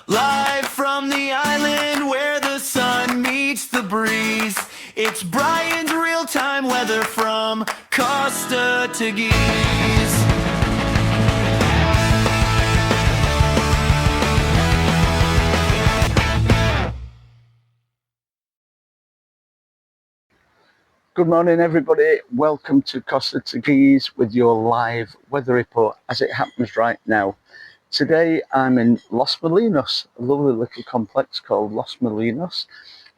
Live from the island where the sun meets the breeze, it's Brian's real-time weather from Costa Tequise. Good morning, everybody. Welcome to Costa Tequise with your live weather report as it happens right now. Today I'm in Los Molinos, a lovely little complex called Los Molinos.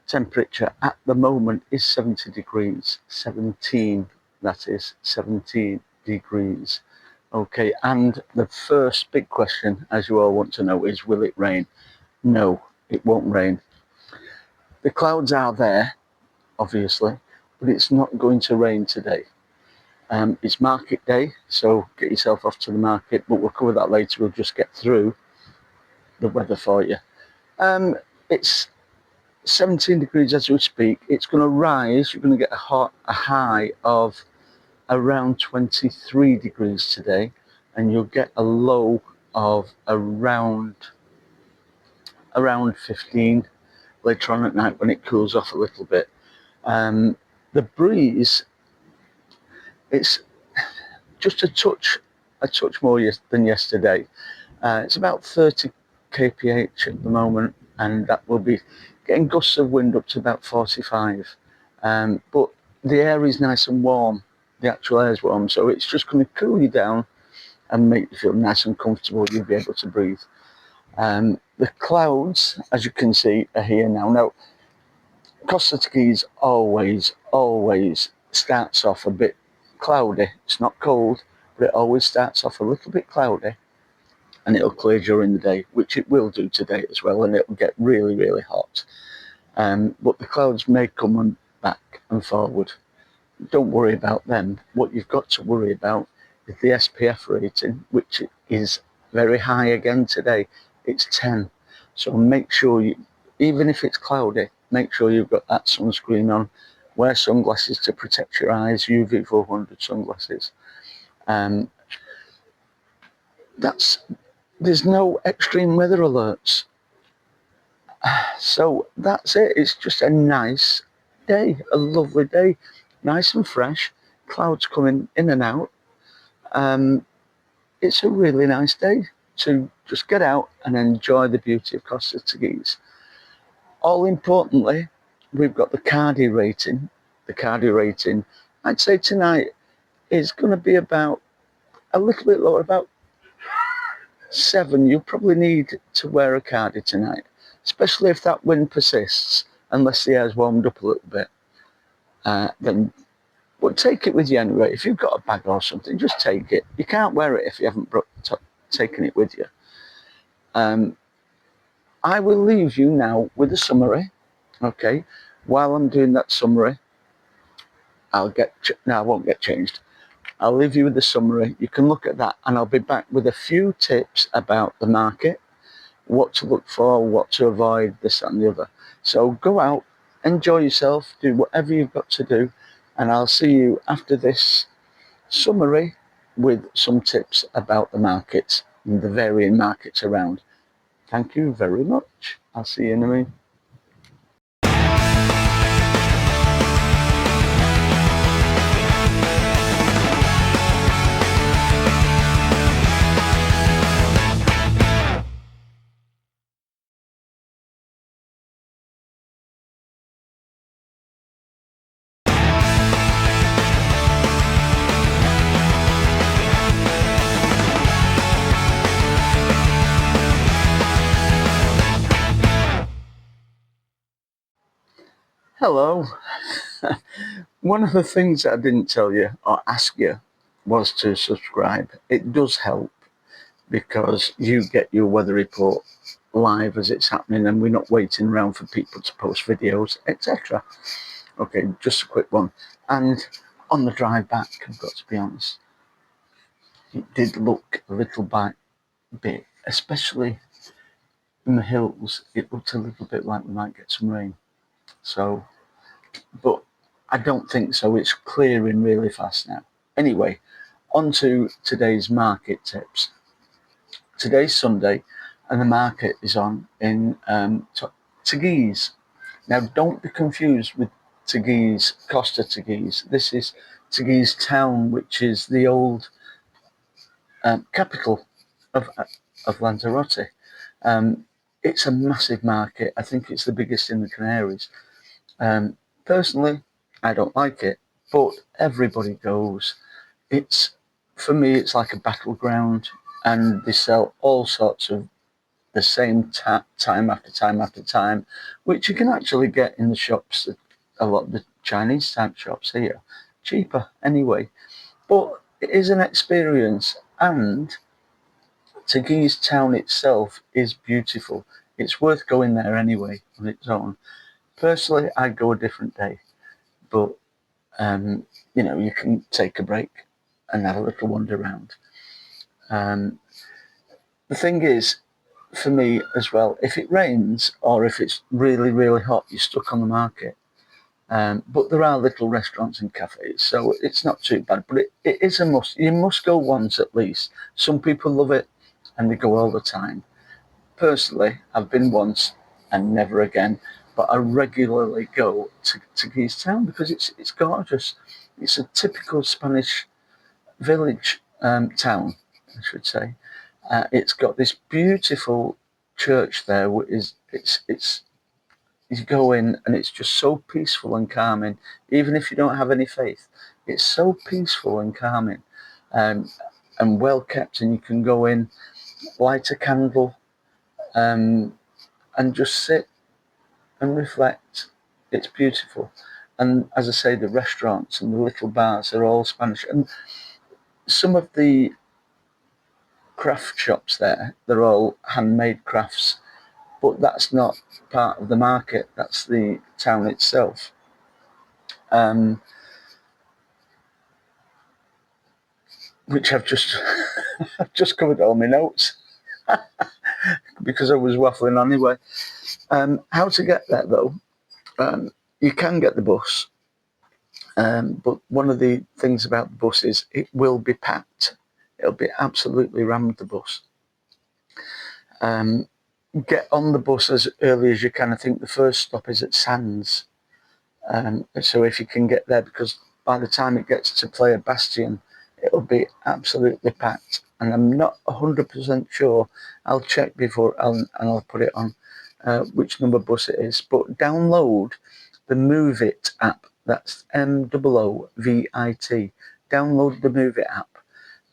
Temperature at the moment is 70 degrees, 17, that is 17 degrees. Okay, and the first big question, as you all want to know, is will it rain? No, it won't rain. The clouds are there, obviously, but it's not going to rain today. It's market day, so get yourself off to the market, but we'll cover that later. We'll just get through the weather for you. It's 17 degrees as we speak. It's going to rise. You're going to get a high of around 23 degrees today, and you'll get a low of around 15 later on at night when it cools off a little bit. The breeze, it's just a touch more than yesterday. It's about 30 kph at the moment, and that will be getting gusts of wind up to about 45. But the air is nice and warm. The actual air is warm, so it's just going to cool you down and make you feel nice and comfortable. You'll be able to breathe. The clouds, as you can see, are here now. Now, Costa Tequise always starts off a bit cloudy. It's not cold, but it always starts off a little bit cloudy, and it'll clear during the day, which it will do today as well, and it'll get really, really hot. But the clouds may come back and forward. Don't worry about them. What you've got to worry about is the SPF rating, which is very high again today. It's 10. So make sure you, even if it's cloudy, make sure you've got that sunscreen on. Wear sunglasses to protect your eyes, UV 400 sunglasses. There's no extreme weather alerts. So that's it. It's just a nice day, a lovely day, nice and fresh, clouds coming in and out. It's a really nice day to just get out and enjoy the beauty of Costa Tequise. All importantly, we've got the Cardi rating. The Cardi rating, I'd say tonight, is going to be about a little bit lower, about 7. You'll probably need to wear a Cardi tonight, especially if that wind persists, unless the air's warmed up a little bit. But take it with you anyway. If you've got a bag or something, just take it. You can't wear it if you haven't taken it with you. I will leave you now with a summary. Okay, while I'm doing that summary, I won't get changed. I'll leave you with the summary. You can look at that, and I'll be back with a few tips about the market, what to look for, what to avoid, this and the other. So go out, enjoy yourself, do whatever you've got to do, and I'll see you after this summary with some tips about the markets and the varying markets around. Thank you very much. I'll see you in a minute. Hello. One of the things that I didn't tell you or ask you was to subscribe. It does help because you get your weather report live as it's happening, and we're not waiting around for people to post videos, etc. Okay, just a quick one. And on the drive back, I've got to be honest, it did look a little bit, especially in the hills, it looked a little bit like we might get some rain. So, but I don't think so. It's clearing really fast now. Anyway, on to today's market tips. Today's Sunday, and the market is on in Tequise. Now, don't be confused with Tequise, Costa Tequise. This is Tequise Town, which is the old capital of Lanzarote. It's a massive market. I think it's the biggest in the Canaries. Personally, I don't like it, but everybody goes. It's, for me, it's like a battleground, and they sell all sorts of the same time after time after time, which you can actually get in the shops, a lot of the Chinese type shops here, cheaper anyway. But it is an experience, and Teguise town itself is beautiful. It's worth going there anyway on its own. Personally, I'd go a different day, but you can take a break and have a little wander around. The thing is, for me as well, if it rains or if it's really, really hot, you're stuck on the market. But there are little restaurants and cafes, so it's not too bad. But it is a must. You must go once at least. Some people love it and they go all the time. Personally, I've been once and never again, but I regularly go to Keys Town because it's gorgeous. It's a typical Spanish village town, I should say. It's got this beautiful church there. It's you go in and it's just so peaceful and calming. Even if you don't have any faith, it's so peaceful and calming, um, and well kept. And you can go in, light a candle, and just sit and reflect. It's beautiful. And as I say, the restaurants and the little bars are all Spanish. And some of the craft shops there, they're all handmade crafts, but that's not part of the market, that's the town itself. Which I've just I've just covered all my notes because I was waffling on anyway. How to get there though? You can get the bus, but one of the things about the bus is it will be packed. It'll be absolutely rammed, the bus. Get on the bus as early as you can. I think the first stop is at Sands. So if you can get there, because by the time it gets to Playa Bastion, it'll be absolutely packed. And I'm not 100% sure. I'll check before and I'll put it on which number bus it is. But download the Move It app. That's MOOVIT. Download the Move It app,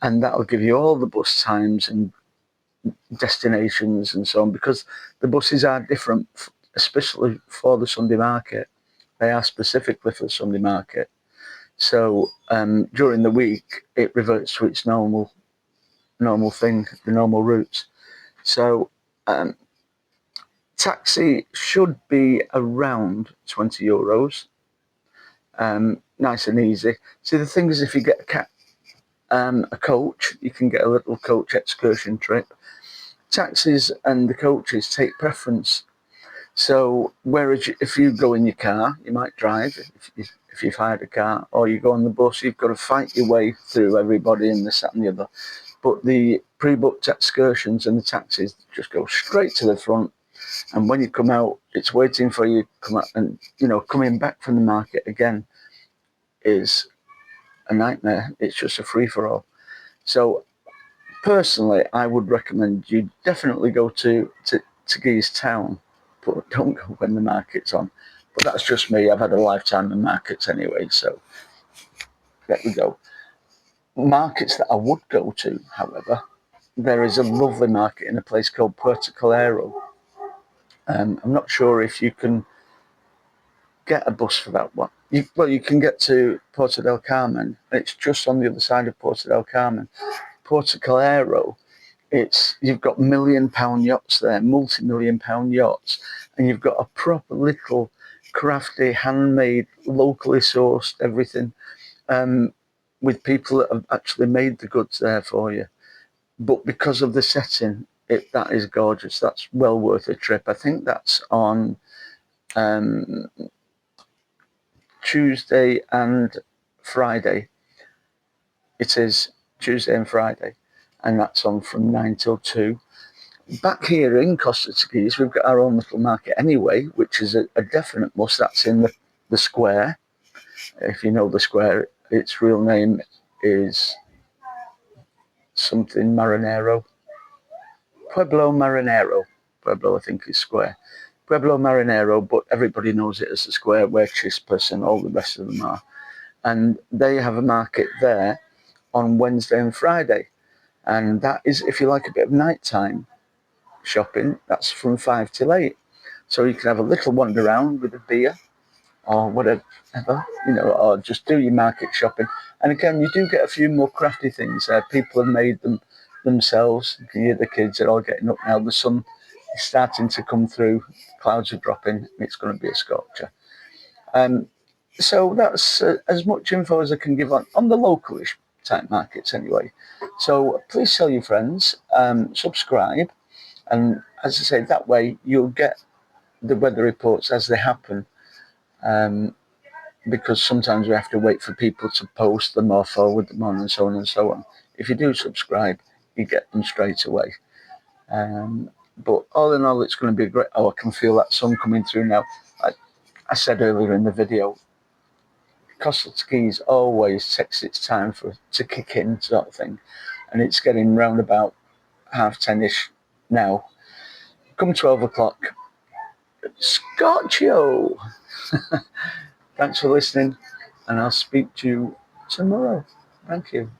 and that'll give you all the bus times and destinations and so on, because the buses are different, especially for the Sunday market. They are specifically for the Sunday market. So during the week, it reverts to its normal thing, the normal routes. So taxi should be around €20. Nice and easy. See, the thing is, if you get a coach, you can get a little coach excursion trip. Taxis and the coaches take preference. So whereas if you go in your car, you might drive if you've hired a car, or you go on the bus, you've got to fight your way through everybody and this, that and the other. But the pre-booked excursions and the taxis just go straight to the front, and when you come out, it's waiting for you to come out. And coming back from the market again is a nightmare. It's just a free-for-all. So personally, I would recommend you definitely go to Teguise Town, but don't go when the market's on. But that's just me. I've had a lifetime of markets anyway, so there we go. Markets that I would go to, however, there is a lovely market in a place called Puerto Calero. I'm not sure if you can get a bus for that one. You can get to Puerto del Carmen. It's just on the other side of Puerto del Carmen. Puerto Calero, you've got £1 million yachts there, multi-million-pound yachts, and you've got a proper little crafty, handmade, locally sourced everything, with people that have actually made the goods there for you. But because of the setting, that is gorgeous. That's well worth a trip. I think that's on Tuesday and Friday. It is Tuesday and Friday, and that's on from 9 till 2. Back here in Costa Tequise, we've got our own little market anyway, which is a definite must. That's in the square. If you know the square, its real name is something Marinero. Pueblo Marinero. Pueblo, I think, is square. Pueblo Marinero, but everybody knows it as the square where Chispas and all the rest of them are. And they have a market there on Wednesday and Friday. And that is, if you like a bit of nighttime shopping, that's from 5 till 8. So you can have a little wander around with a beer or whatever, or just do your market shopping. And again, you do get a few more crafty things there. People have made them themselves. You can hear the kids are all getting up now. The sun is starting to come through. Clouds are dropping. And it's going to be a scorcher. So that's as much info as I can give on the localish type markets anyway. So please tell your friends, subscribe. And as I say, that way you'll get the weather reports as they happen. Because sometimes we have to wait for people to post them or forward them on and so on and so on. If you do subscribe, you get them straight away. But all in all, it's going to be great. Oh, I can feel that sun coming through now. I said earlier in the video, Costa Tequise always takes its time to kick in, sort of thing. And it's getting round about 10:30ish now. Come 12 o'clock, Scotcho! Thanks for listening, and I'll speak to you tomorrow. Thank you.